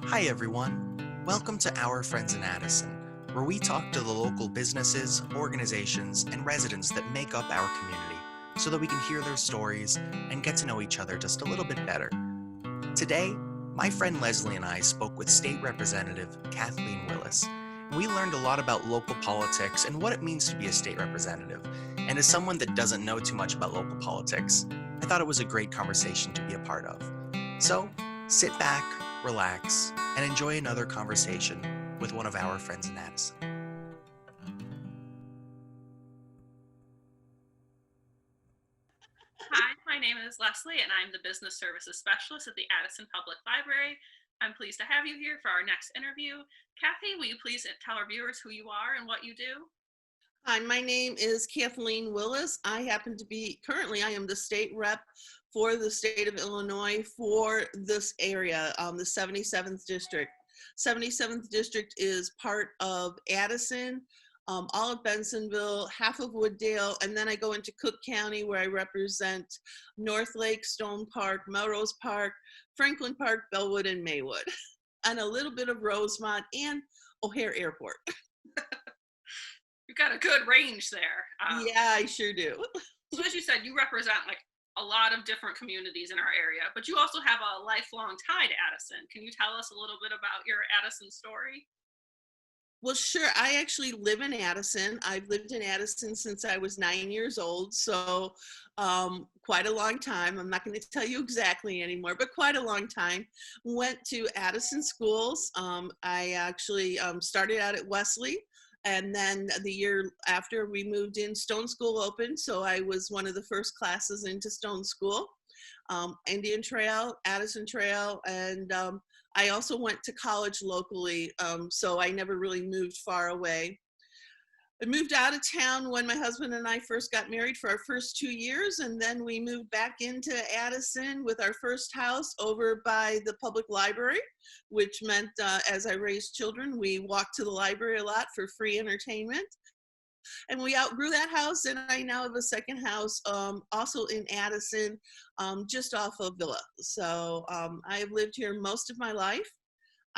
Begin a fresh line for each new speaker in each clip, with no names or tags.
Hi everyone, welcome to Our Friends in Addison, where we talk to the local businesses, organizations, and residents that make up our community so that we can hear their stories and get to know each other just a little bit better. Today, my friend Leslie and I spoke with State Representative Kathleen Willis. We learned a lot about local politics and what it means to be a state representative. And as someone that doesn't know too much about local politics, I thought it was a great conversation to be a part of. So, sit back, relax, and enjoy another conversation with one of our friends in Addison.
Hi, my name is Leslie, and I'm the Business Services Specialist at the Addison Public Library. I'm pleased to have you here for our next interview. Kathy, will you please tell our viewers who you are and what you do?
Hi, my name is Kathleen Willis. I happen to be, currently I am the state rep for the state of Illinois for this area, the 77th district. 77th district is part of Addison, all of Bensonville, half of Wooddale, and then I go into Cook County where I represent North Lake, Stone Park, Melrose Park, Franklin Park, Bellwood, and Maywood, and a little bit of Rosemont and O'Hare Airport.
You've got a good range there.
Yeah, I sure do.
So as you said, you represent like a lot of different communities in our area, but you also have a lifelong tie to Addison. Can you tell us a little bit about your Addison story?
Well, sure. I actually live in Addison. I've lived in Addison since I was 9 years old. So quite a long time. I'm not going to tell you exactly anymore, but quite a long time. Went to Addison schools. I actually started out at Wesley. And then the year after we moved in, Stone School opened. So I was one of the first classes into Stone School. Indian Trail, Addison Trail, and I also went to college locally, so I never really moved far away. I moved out of town when my husband and I first got married for our first 2 years, and then we moved back into Addison with our first house over by the public library, which meant as I raised children, we walked to the library a lot for free entertainment. And we outgrew that house, and I now have a second house also in Addison, just off of Villa. So I have lived here most of my life.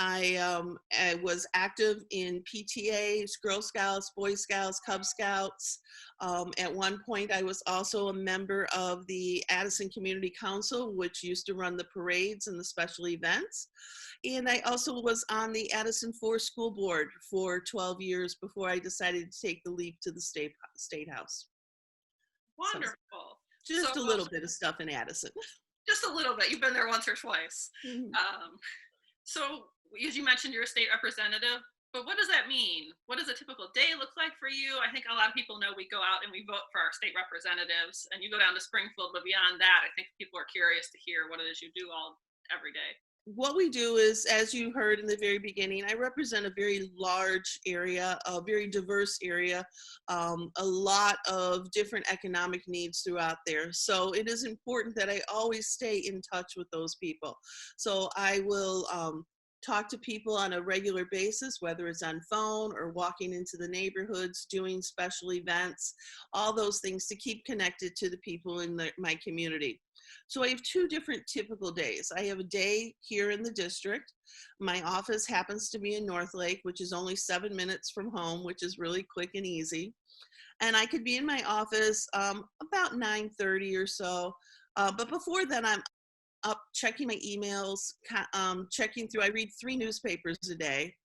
I was active in PTAs, Girl Scouts, Boy Scouts, Cub Scouts. At one point, I was also a member of the Addison Community Council, which used to run the parades and the special events. And I also was on the Addison 4 School Board for 12 years before I decided to take the leap to the state house. So
Wonderful. So
just a little bit of stuff in Addison.
just a little bit. You've been there once or twice.
Mhm.
So as you mentioned, you're a state representative, but what does that mean? What does a typical day look like for you? I think a lot of people know we go out and we vote for our state representatives, and you go down to Springfield, but beyond that, I think people are curious to hear what it is you do all every day.
What we do is, as you heard in the very beginning, I represent a very large area, a very diverse area, a lot of different economic needs throughout there. So it is important that I always stay in touch with those people. So I will talk to people on a regular basis, whether it's on phone or walking into the neighborhoods, doing special events, all those things to keep connected to the people in my community. So I have two different typical days. I have a day here in the district. My office happens to be in North Lake, which is only 7 minutes from home, which is really quick and easy. And I could be in my office about 9:30 or so. But before then, I'm up checking my emails, checking through. I read 3 newspapers a day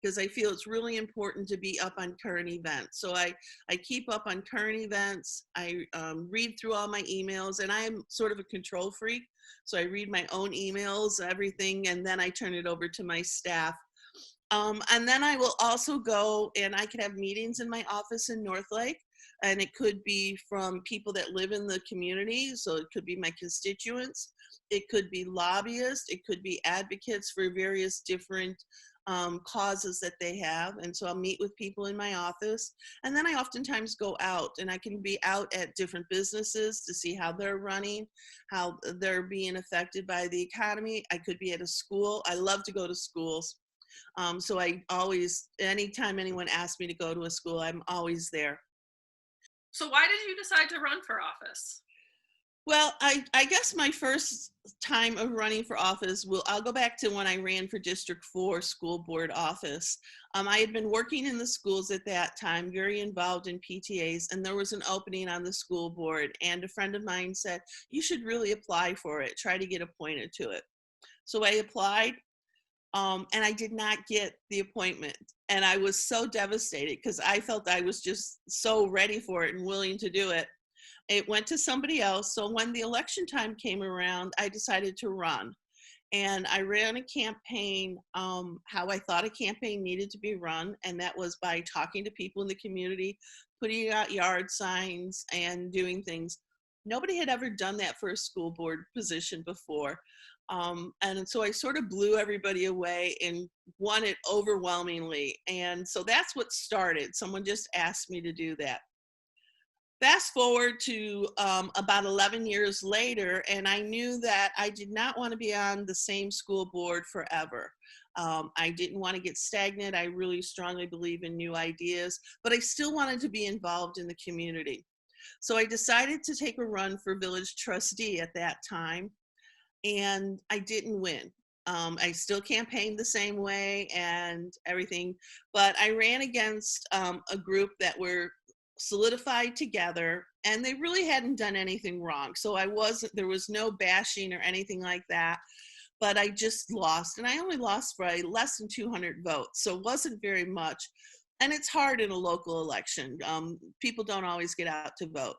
because I feel it's really important to be up on current events. So I keep up on current events. I read through all my emails, and I'm sort of a control freak. So I read my own emails, everything, and then I turn it over to my staff. And then I will also go and I could have meetings in my office in North Lake. And it could be from people that live in the community. So it could be my constituents. It could be lobbyists. It could be advocates for various different causes that they have. And so I'll meet with people in my office. And then I oftentimes go out, and I can be out at different businesses to see how they're running, how they're being affected by the economy. I could be at a school. I love to go to schools. So I always, anytime anyone asks me to go to a school, I'm always there.
So why did you decide to run for office?
Well, I guess my first time of running for office, I'll go back to when I ran for District 4 school board office. I had been working in the schools at that time, very involved in PTAs, and there was an opening on the school board. And a friend of mine said, you should really apply for it, try to get appointed to it. So I applied, and I did not get the appointment. And I was so devastated because I felt I was just so ready for it and willing to do it. It went to somebody else. So when the election time came around, I decided to run. And I ran a campaign, how I thought a campaign needed to be run. And that was by talking to people in the community, putting out yard signs and doing things. Nobody had ever done that for a school board position before. And so I sort of blew everybody away and won it overwhelmingly. And so that's what started. Someone just asked me to do that. Fast forward to about 11 years later, and I knew that I did not want to be on the same school board forever. I didn't want to get stagnant. I really strongly believe in new ideas, but I still wanted to be involved in the community. So I decided to take a run for village trustee at that time, and I didn't win. I still campaigned the same way and everything, but I ran against a group that were solidified together, and they really hadn't done anything wrong. So there was no bashing or anything like that, but I just lost, and I only lost by less than 200 votes. So it wasn't very much. And it's hard in a local election. People don't always get out to vote.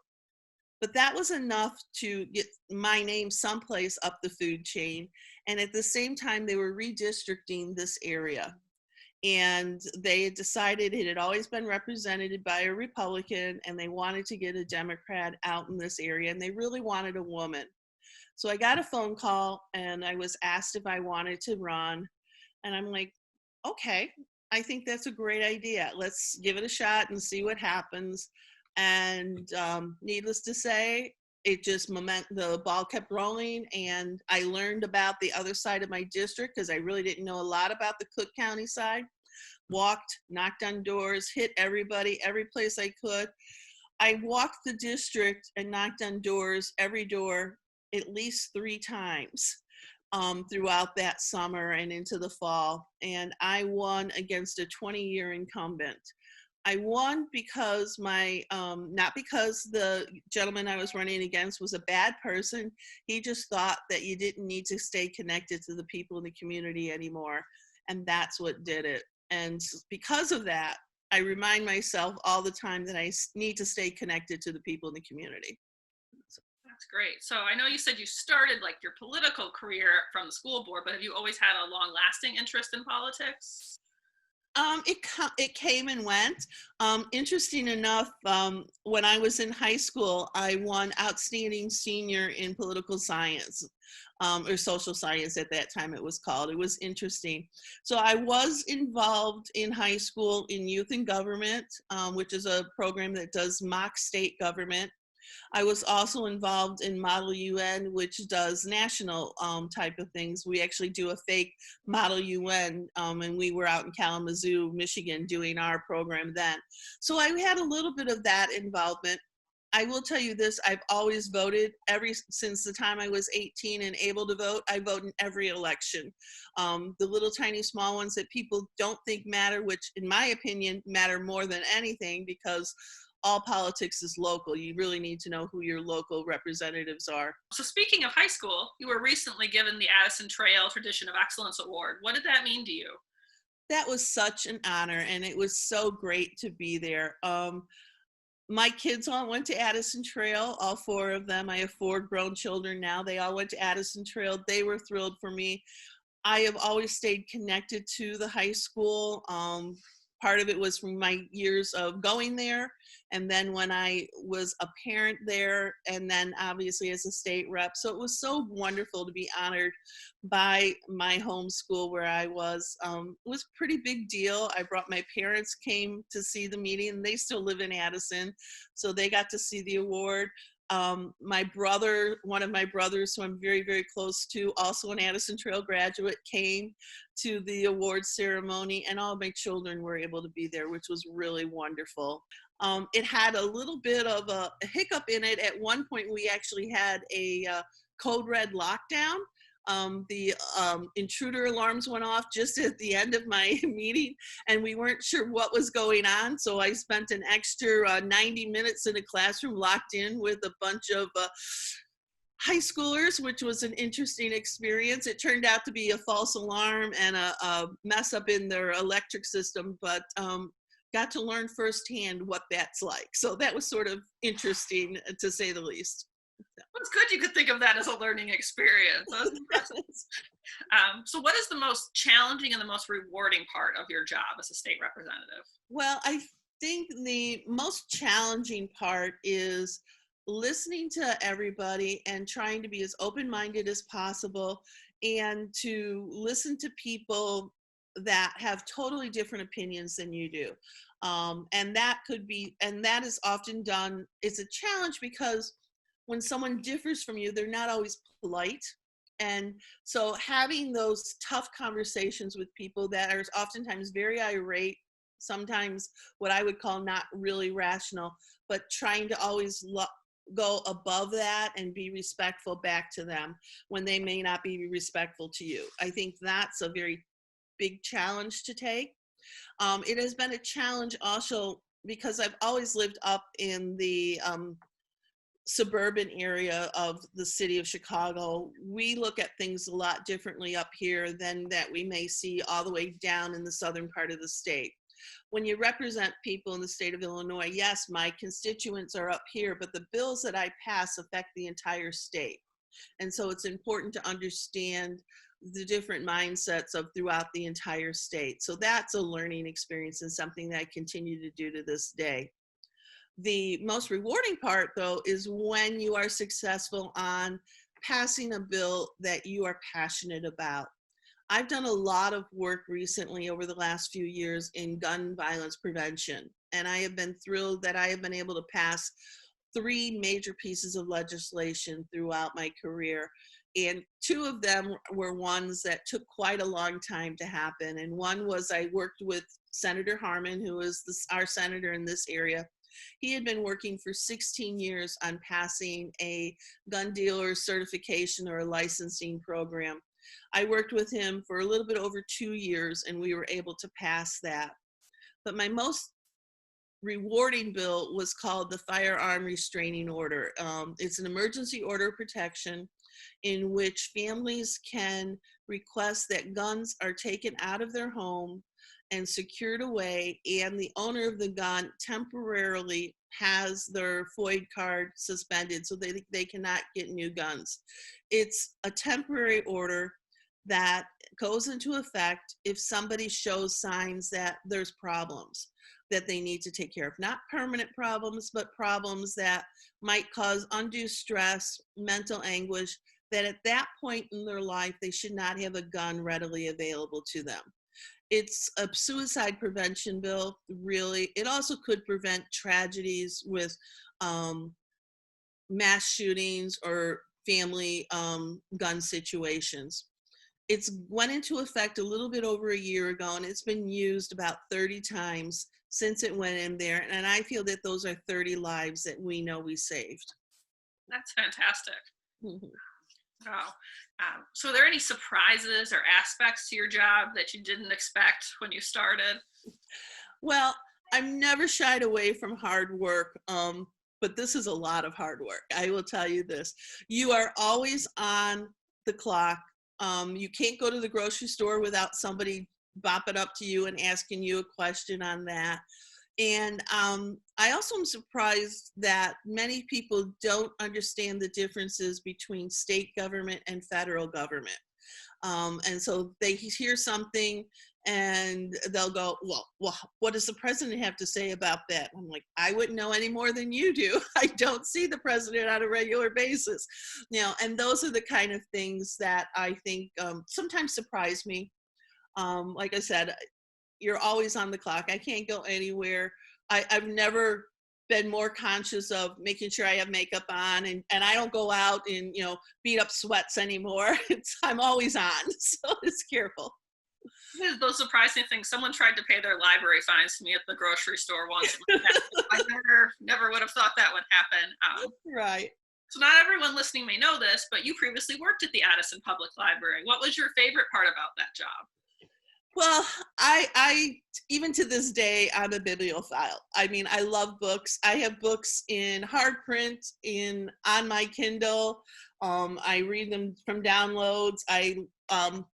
But that was enough to get my name someplace up the food chain. And at the same time, they were redistricting this area. And they had decided it had always been represented by a Republican, and they wanted to get a Democrat out in this area, and they really wanted a woman. So I got a phone call, and I was asked if I wanted to run. And I'm like, okay, I think that's a great idea. Let's give it a shot and see what happens. And needless to say, the ball kept rolling, and I learned about the other side of my district because I really didn't know a lot about the Cook County side. Walked, knocked on doors, hit everybody, every place I could. I walked the district and knocked on doors, every door, at least 3 times throughout that summer and into the fall. And I won against a 20-year incumbent. I won because not because the gentleman I was running against was a bad person. He just thought that you didn't need to stay connected to the people in the community anymore. And that's what did it. And because of that, I remind myself all the time that I need to stay connected to the people in the community.
That's great. So I know you said you started like your political career from the school board, but have you always had a long-lasting interest in politics?
It came and went. Interesting enough, when I was in high school, I won Outstanding Senior in Political Science, or Social Science at that time it was called. It was interesting. So I was involved in high school in Youth in Government, which is a program that does mock state government. I was also involved in Model UN, which does national type of things. We actually do a fake Model UN, and we were out in Kalamazoo, Michigan, doing our program then. So I had a little bit of that involvement. I will tell you this, I've always voted since the time I was 18 and able to vote. I vote in every election. The little tiny small ones that people don't think matter, which in my opinion matter more than anything, because all politics is local. You really need to know who your local representatives are.
So speaking of high school, you were recently given the Addison Trail Tradition of Excellence Award. What did that mean to you?
That was such an honor, and it was so great to be there. My kids all went to Addison Trail, all 4 of them. I have 4 grown children now. They all went to Addison Trail. They were thrilled for me. I have always stayed connected to the high school. Part of it was from my years of going there, and then when I was a parent there, and then obviously as a state rep. So it was so wonderful to be honored by my home school where I was. It was a pretty big deal. I brought my parents, came to see the meeting, and they still live in Addison, so they got to see the award. My brother, one of my brothers who I'm very, very close to, also an Addison Trail graduate, came to the awards ceremony, and all of my children were able to be there, which was really wonderful. It had a little bit of a hiccup in it. At one point, we actually had a code red lockdown. The intruder alarms went off just at the end of my meeting, and we weren't sure what was going on. So I spent an extra 90 minutes in a classroom locked in with a bunch of high schoolers, which was an interesting experience. It turned out to be a false alarm and a mess up in their electric system, but got to learn firsthand what that's like. So that was sort of interesting, to say the least.
Well, it's good you could think of that as a learning experience. That was impressive. So what is the most challenging and the most rewarding part of your job as a state representative?
Well, I think the most challenging part is listening to everybody and trying to be as open-minded as possible, and to listen to people that have totally different opinions than you do. And that is often done. It's a challenge because when someone differs from you, they're not always polite. And so having those tough conversations with people that are oftentimes very irate, sometimes what I would call not really rational, but trying to always go above that and be respectful back to them when they may not be respectful to you. I think that's a very big challenge to take. It has been a challenge also because I've always lived up in the suburban area of the city of Chicago. We look at things a lot differently up here than that we may see all the way down in the southern part of the state. When you represent people in the state of Illinois, yes, my constituents are up here, but the bills that I pass affect the entire state. And so it's important to understand the different mindsets of throughout the entire state. So that's a learning experience and something that I continue to do to this day. The most rewarding part, though, is when you are successful on passing a bill that you are passionate about. I've done a lot of work recently over the last few years in gun violence prevention, and I have been thrilled that I have been able to pass 3 major pieces of legislation throughout my career. And 2 of them were ones that took quite a long time to happen. And one was I worked with Senator Harmon, who is our senator in this area. He had been working for 16 years on passing a gun dealer certification or a licensing program. I worked with him for a little bit over 2 years, and we were able to pass that. But my most rewarding bill was called the Firearm Restraining Order. It's an emergency order of protection in which families can request that guns are taken out of their home and secured away, and the owner of the gun temporarily has their FOID card suspended so they cannot get new guns. It's a temporary order that goes into effect if somebody shows signs that there's problems that they need to take care of. Not permanent problems, but problems that might cause undue stress, mental anguish, that at that point in their life, they should not have a gun readily available to them. It's a suicide prevention bill, really. It also could prevent tragedies with mass shootings or family gun situations. It's went into effect a little bit over a year ago, and it's been used about 30 times since it went in there. And I feel that those are 30 lives that we know we saved.
That's fantastic.
Mm-hmm.
Wow. So are there any surprises or aspects to your job that you didn't expect when you started?
Well, I've never shied away from hard work, but this is a lot of hard work. I will tell you this. You are always on the clock. You can't go to the grocery store without somebody bopping up to you and asking you a question on that. And I also am surprised that many people don't understand the differences between state government and federal government. And so they hear something and they'll go, well, what does the president have to say about that? I'm like, I wouldn't know any more than you do. I don't see the president on a regular basis. And those are the kind of things that I think sometimes surprise me. Like I said, you're always on the clock. I can't go anywhere. I've never been more conscious of making sure I have makeup on, and I don't go out in, beat up sweats anymore. I'm always on, so it's careful.
Those surprising things. Someone tried to pay their library fines to me at the grocery store once. I never would have thought that would happen.
Right.
So not everyone listening may know this, but you previously worked at the Addison Public Library. What was your favorite part about that job?
Well, I even to this day, I'm a bibliophile. I mean, I love books. I have books in hard print, on my Kindle. I read them from downloads. I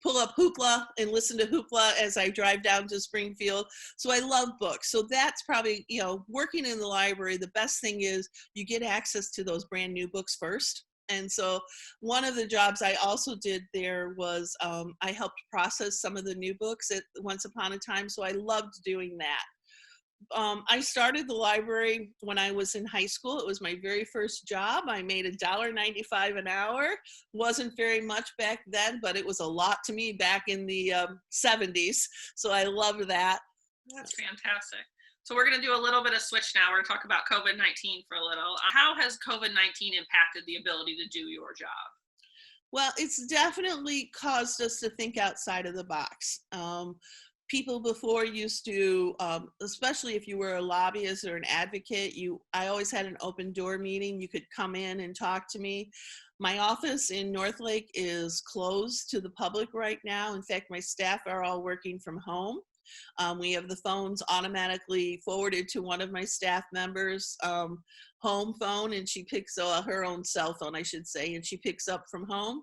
pull up Hoopla and listen to Hoopla as I drive down to Springfield. So I love books. So that's probably, working in the library, the best thing is you get access to those brand new books first. And so one of the jobs I also did there was I helped process some of the new books at Once Upon a Time. So I loved doing that. I started the library when I was in high school. It was my very first job. I made $1.95 an hour. Wasn't very much back then, but it was a lot to me back in the 70s. So I loved that.
That's fantastic. So we're going to do a little bit of switch now. We're going to talk about COVID-19 for a little. How has COVID-19 impacted the ability to do your job?
Well, it's definitely caused us to think outside of the box. People before used to, especially if you were a lobbyist or an advocate, I always had an open door meeting. You could come in and talk to me. My office in Northlake is closed to the public right now. In fact, my staff are all working from home. We have the phones automatically forwarded to one of my staff members' home phone, and she picks her own cell phone, I should say, and she picks up from home.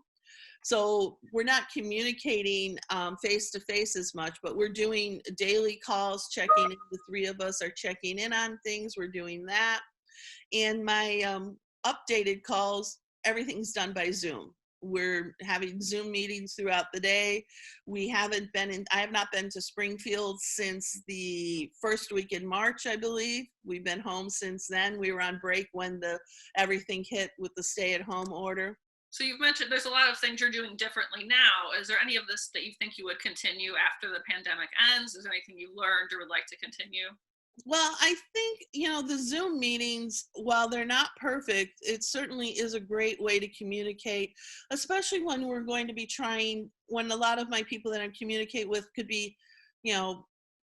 So we're not communicating face to face as much, but we're doing daily calls, checking in. The three of us are checking in on things. We're doing that. And my updated calls, everything's done by Zoom. We're having Zoom meetings throughout the day. I have not been to Springfield since the first week in March, I believe. We've been home since then. We were on break when everything hit with the stay-at-home order.
So you've mentioned there's a lot of things you're doing differently now. Is there any of this that you think you would continue after the pandemic ends? Is there anything you learned or would like to continue?
Well, I think, the Zoom meetings, while they're not perfect, it certainly is a great way to communicate, especially when we're going to be when a lot of my people that I communicate with could be,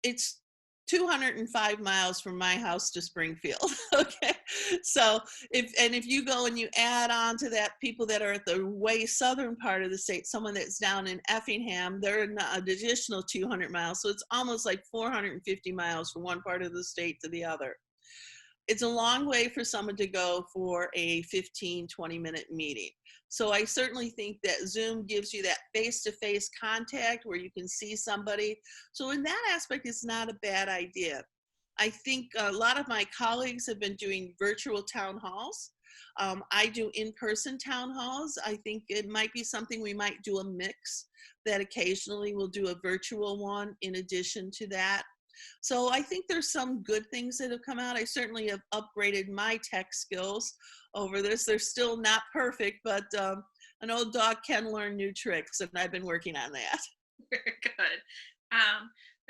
it's 205 miles from my house to Springfield. Okay. So if you go and you add on to that people that are at the way southern part of the state, someone that's down in Effingham, they're an additional 200 miles. So it's almost like 450 miles from one part of the state to the other. It's a long way for someone to go for a 15-20-minute meeting. So I certainly think that Zoom gives you that face-to-face contact where you can see somebody. So in that aspect, it's not a bad idea. I think a lot of my colleagues have been doing virtual town halls. I do in-person town halls. I think it might be something we might do a mix, that occasionally we'll do a virtual one in addition to that. So I think there's some good things that have come out. I certainly have upgraded my tech skills over this. They're still not perfect, but an old dog can learn new tricks, and I've been working on that.
Very good.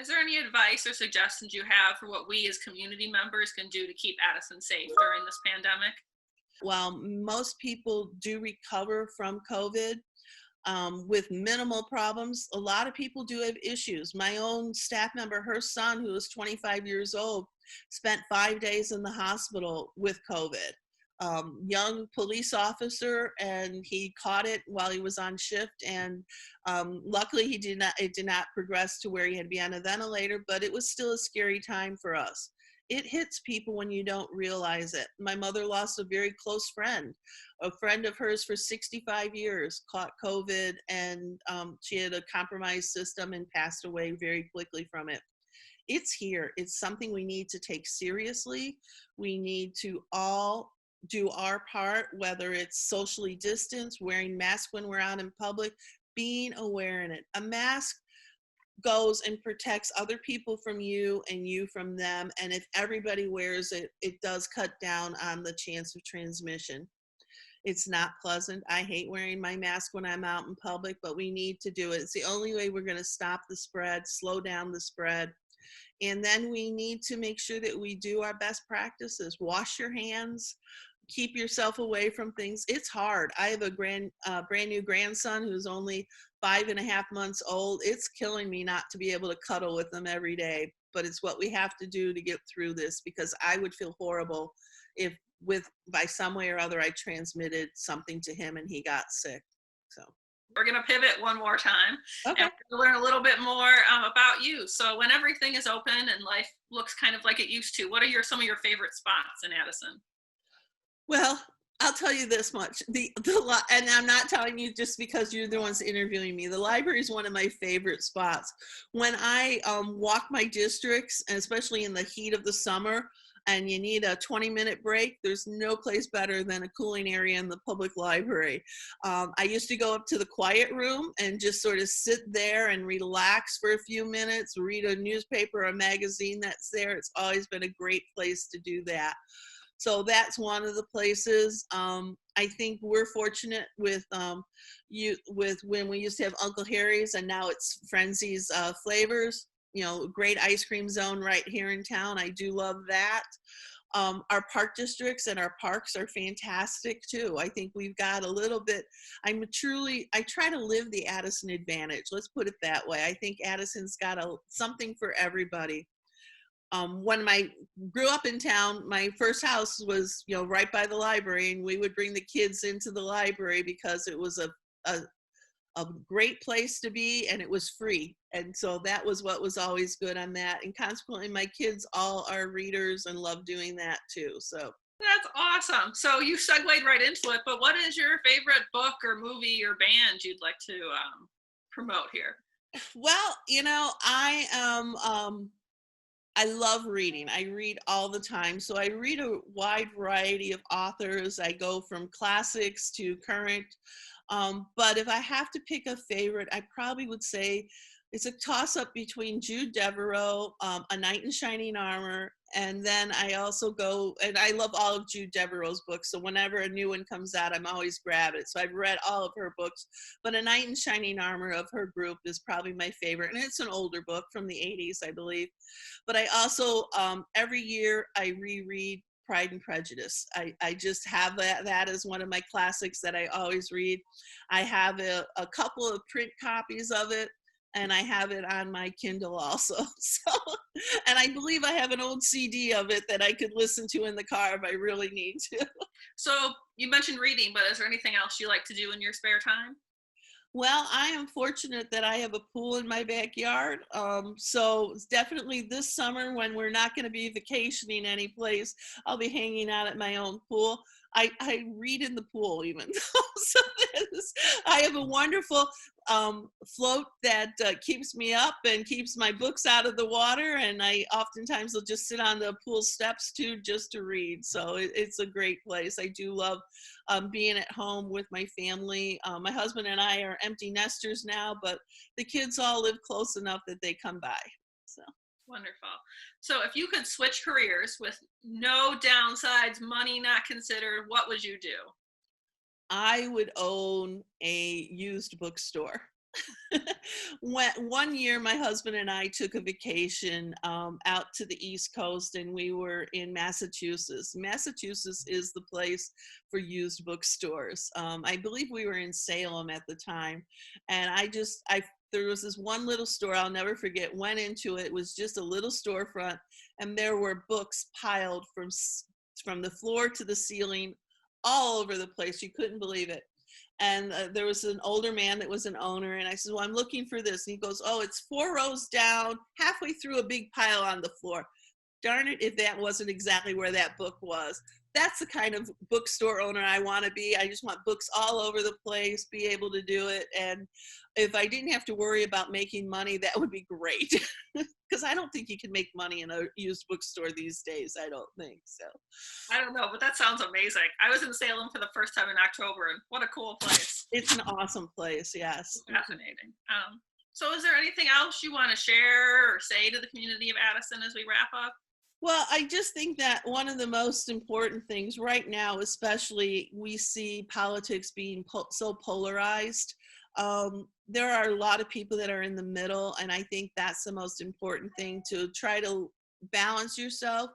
Is there any advice or suggestions you have for what we as community members can do to keep Addison safe during this pandemic?
While most people do recover from COVID, with minimal problems, a lot of people do have issues. My own staff member, her son, who is 25 years old, spent 5 days in the hospital with COVID. Young police officer, and he caught it while he was on shift, and luckily it did not progress to where he had to be on a ventilator, but it was still a scary time for us. It hits people when you don't realize it. My mother lost a very close friend. A friend of hers for 65 years caught COVID, and she had a compromised system and passed away very quickly from it. It's here. It's something we need to take seriously. We need to all do our part, whether it's socially distanced, wearing masks when we're out in public, being aware in it. A mask goes and protects other people from you and you from them. And if everybody wears it, it does cut down on the chance of transmission. It's not pleasant. I hate wearing my mask when I'm out in public, but we need to do it. It's the only way we're going to stop the spread, slow down the spread. And then we need to make sure that we do our best practices. Wash your hands, keep yourself away from things. It's hard. I have a brand new grandson who's only 5.5 months old. It's killing me not to be able to cuddle with them every day, but it's what we have to do to get through this, because I would feel horrible if by some way or other I transmitted something to him and he got sick. So
we're going to pivot one more time,
okay.
and we're going to learn a little bit more about you. So when everything is open and life looks kind of like it used to, what are some of your favorite spots in Addison?
Well, I'll tell you this much. And I'm not telling you just because you're the ones interviewing me. The library is one of my favorite spots. When I walk my districts, and especially in the heat of the summer, and you need a 20-minute break, there's no place better than a cooling area in the public library. I used to go up to the quiet room and just sort of sit there and relax for a few minutes, read a newspaper or a magazine that's there. It's always been a great place to do that. So that's one of the places. I think we're fortunate with when we used to have Uncle Harry's and now it's Frenzy's Flavors. Great ice cream zone right here in town. I do love that. Our park districts and our parks are fantastic too. I think we've got a little bit, I try to live the Addison advantage. Let's put it that way. I think Addison's got something for everybody. When I grew up in town, my first house was, right by the library, and we would bring the kids into the library because it was a great place to be and it was free. And so that was what was always good on that. And consequently, my kids all are readers and love doing that too. So
that's awesome. So you segued right into it, but what is your favorite book or movie or band you'd like to promote here?
Well, I love reading. I read all the time. So I read a wide variety of authors. I go from classics to current. But if I have to pick a favorite, I probably would say it's a toss-up between Jude Devereaux, A Knight in Shining Armor, and then I also go, and I love all of Jude Devereaux's books, so whenever a new one comes out, I'm always grab it. So I've read all of her books, but A Knight in Shining Armor of her group is probably my favorite, and it's an older book from the 80s, I believe. But I also, every year, I reread Pride and Prejudice. I just have that as one of my classics that I always read. I have a couple of print copies of it, and I have it on my Kindle also. So, and I believe I have an old CD of it that I could listen to in the car if I really need to.
So you mentioned reading, but is there anything else you like to do in your spare time?
Well, I am fortunate that I have a pool in my backyard. So it's definitely this summer when we're not going to be vacationing any place, I'll be hanging out at my own pool. I read in the pool even. So I have a wonderful float that keeps me up and keeps my books out of the water. And I oftentimes will just sit on the pool steps too, just to read. So it's a great place. I do love being at home with my family. My husband and I are empty nesters now, but the kids all live close enough that they come by. So.
Wonderful. So if you could switch careers with no downsides, money not considered, what would you do?
I would own a used bookstore. One year, my husband and I took a vacation out to the East Coast, and we were in Massachusetts. Massachusetts is the place for used bookstores. I believe we were in Salem at the time, and there was this one little store I'll never forget. Went into it. It was just a little storefront, and there were books piled from the floor to the ceiling, all over the place. You couldn't believe it. And there was an older man that was an owner, and I said, well, I'm looking for this. And he goes, oh, it's 4 rows down, halfway through a big pile on the floor. Darn it, if that wasn't exactly where that book was. That's the kind of bookstore owner I want to be. I just want books all over the place, be able to do it. And if I didn't have to worry about making money, that would be great. Because I don't think you can make money in a used bookstore these days. I don't think so.
I don't know, but that sounds amazing. I was in Salem for the first time in October, and what a cool place.
It's an awesome place, yes.
Fascinating. So is there anything else you want to share or say to the community of Addison as we wrap up?
Well, I just think that one of the most important things right now, especially, we see politics being so polarized. There are a lot of people that are in the middle, and I think that's the most important thing, to try to balance yourself,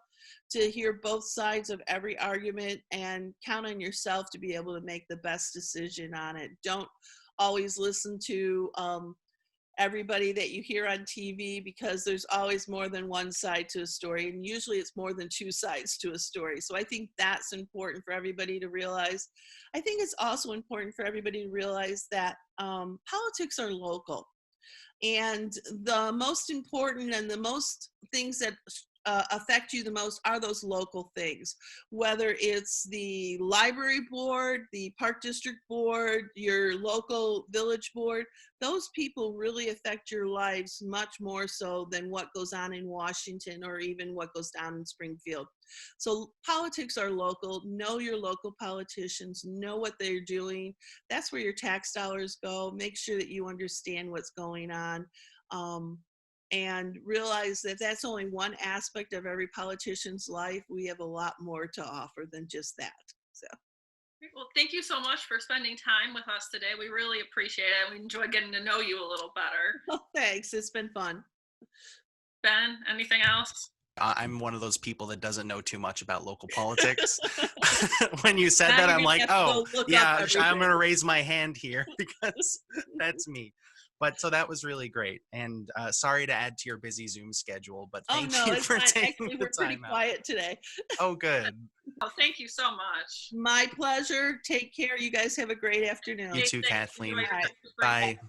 to hear both sides of every argument and count on yourself to be able to make the best decision on it. Don't always listen to everybody that you hear on TV, because there's always more than one side to a story, and usually it's more than two sides to a story. So I think that's important for everybody to realize. I think it's also important for everybody to realize that politics are local, and the most important and the most things that affect you the most are those local things, whether it's the library board, the park district board, your local village board. Those people really affect your lives much more so than what goes on in Washington or even what goes down in Springfield. So politics are local. Know your local politicians, know what they're doing. That's where your tax dollars go. Make sure that you understand what's going on. And realize that that's only one aspect of every politician's life. We have a lot more to offer than just that. So,
Well, thank you so much for spending time with us today. We really appreciate it. We enjoyed getting to know you a little better.
oh, thanks. It's been fun.
Ben, anything else?
I'm one of those people that doesn't know too much about local politics. When you said
Now
that,
you're
I'm
gonna
like,
have to
oh,
go look up
yeah, I'm
everything.
going to raise my hand here because that's me. But so that was really great. And sorry to add to your busy Zoom schedule, but
Oh,
thank
no,
you
it's
for
fine.
taking
Actually,
the
we're pretty
time out.
quiet today.
Oh, good.
Oh, thank you so much.
My pleasure. Take care. You guys have a great afternoon.
You too,
Thanks.
Kathleen.
Enjoy your
All right.
trip to Springfield.
Bye.